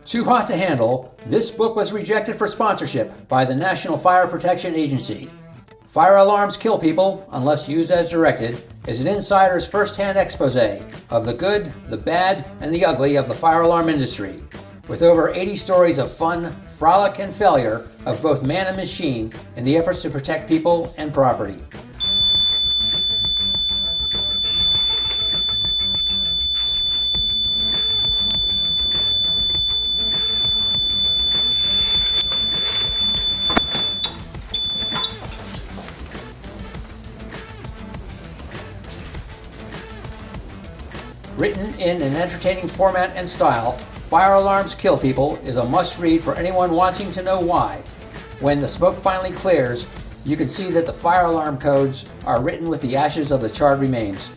Too hot to handle, this book was rejected for sponsorship by the National Fire Protection Agency. Fire Alarms Kill People, Unless Used as Directed, is an insider's first-hand expose of the good, the bad, and the ugly of the fire alarm industry, with over 80 stories of fun, frolic, and failure of both man and machine in the efforts to protect people and property. Written in an entertaining format and style, Fire Alarms Kill People is a must-read for anyone wanting to know why. When the smoke finally clears, you can see that the fire alarm codes are written with the ashes of the charred remains.